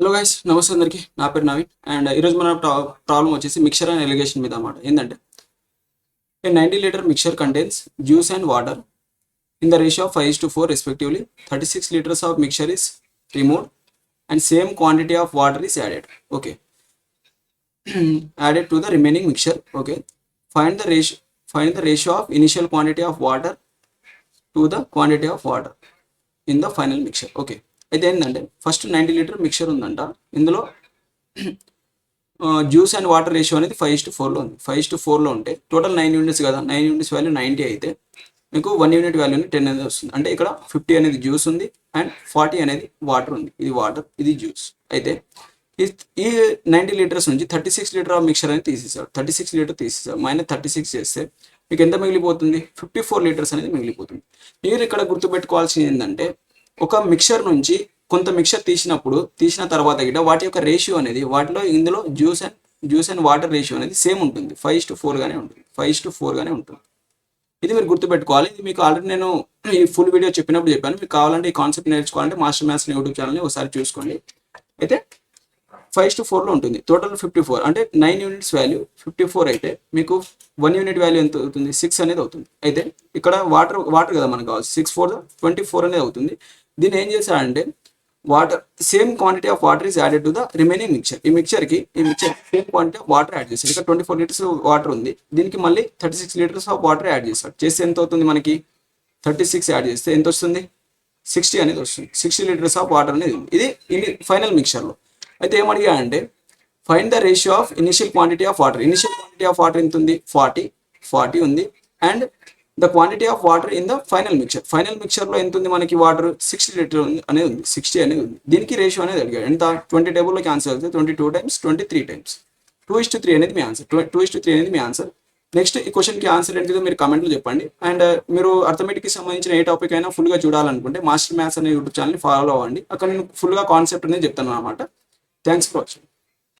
Hello guys, నమస్తే అందరికి. నా పేరు నవీన్ అండ్ ఈరోజు మన ప్రాబ్లం వచ్చేసి మిక్చర్ అండ్ ఎలిగేషన్ మీద అన్నమాట. ఏంటంటే ఏ 90 litre mixture contains juice and water in the ratio of 5:4 respectively. 36 liters of mixture is removed and same quantity of water is added. Okay. Added to the remaining mixture. Okay. Find the ratio of initial quantity of water to the quantity of water in the final mixture. Okay. అయితే ఏంటంటే first 90 litre mixture ఉందంట. ఇందులో juice and water ratio అనేది 5:4లో ఉంది. 5:4లో ఉంటే total 9 units కదా, 9 units value 90 అయితే మీకు 1 యూనిట్ వాల్యూని 10 అనేది వస్తుంది. అంటే ఇక్కడ 50 అనేది జ్యూస్ ఉంది అండ్ 40 అనేది వాటర్ ఉంది. ఇది వాటర్, ఇది జ్యూస్. అయితే ఈ 90 లీటర్స్ నుంచి 36 లీటర్ ఆఫ్ మిక్చర్ అనేది తీసేసాడు. 36 లీటర్ తీసేసాడు. -36 చేస్తే మీకు ఎంత మిగిలిపోతుంది? 54 లీటర్స్ అనేది మిగిలిపోతుంది. మీరు ఇక్కడ గుర్తుపెట్టుకోవాల్సింది ఏంటంటే ఒక మిక్చర్ నుంచి కొంత మిక్చర్ తీసిన తర్వాత గిట్ట వాటి యొక్క రేషియో అనేది ఇందులో జ్యూస్ అండ్ వాటర్ రేషియో అనేది సేమ్ ఉంటుంది. 5:4 గానే ఉంటుంది. 5:4 గానే ఉంటుంది. ఇది మీరు గుర్తుపెట్టుకోవాలి. ఇది మీకు ఆల్రెడీ నేను ఈ ఫుల్ వీడియో చెప్పినప్పుడు చెప్పాను. మీకు కావాలంటే ఈ కాన్సెప్ట్ నేర్చుకోవాలంటే మాస్టర్ మ్యాథ్స్ యూట్యూబ్ ఛానల్ని ఒకసారి చూసుకోండి. అయితే 5:4లో ఉంటుంది. టోటల్ 54 అంటే 9 యూనిట్స్ వాల్యూ 54 అయితే మీకు 1 యూనిట్ వాల్యూ ఎంత అవుతుంది? 6 అనేది అవుతుంది. అయితే ఇక్కడ వాటర్ కదా మనకు కావాలి. 6 4 24 అనేది అవుతుంది. దీన్ని ఏం చేశాడంటే water same quantity of water is added to the remaining mixture. ఈ mixture same quantity of water add చేశాడు. ఇక్కడ 24 లీటర్స్ వాటర్ ఉంది. దీనికి మళ్ళీ 36 లీటర్స్ ఆఫ్ వాటర్ యాడ్ చేశాడు. చేస్తే ఎంత అవుతుంది మనకి? 36 యాడ్ చేస్తే ఎంత వస్తుంది? 60 అనేది వస్తుంది. 60 లీటర్స్ ఆఫ్ వాటర్ అనేది ఉంది. ఇది ఫైనల్ మిక్చర్లో. అయితే ఏమడిగా అంటే find the ratio of initial quantity of water. Initial quantity of water ఎంత ఉంది? 40 ఉంది. And the quantity of water in the final mixture. Final మిక్చర్లో ఎంత ఉంది మనకి? వాటర్ 60 లీటర్ అనేది ఉంది. 60 అనేది ఉంది. దీనికి రేషియో అనేది అడిగాడు. ఎంత? 20 టేబుల్లో క్యాన్సల్ అవుతుంది. 22 టైమ్స్ 23 టైమ్స్ 2:3 అనేది మీ ఆన్సర్. 2:3 అనేది మీ ఆన్సర్. నెక్స్ట్ ఈ క్వశ్చన్కి ఆన్సర్ ఏంటిదో మీరు కమెంట్లో చెప్పండి. అండ్ మీరు అర్థమెటిక్కి సంబంధించిన ఏ టాపిక్ అయినా ఫుల్గా చూడాలనుకుంటే మాస్టర్ మ్యాథ్స్ అనే యూట్యూబ్ ఛానల్ని ఫాలో అవ్వండి. అక్కడ నేను ఫుల్గా కాన్సెప్ట్ అనేది చెప్తాను అనమాట. Thanks for watching.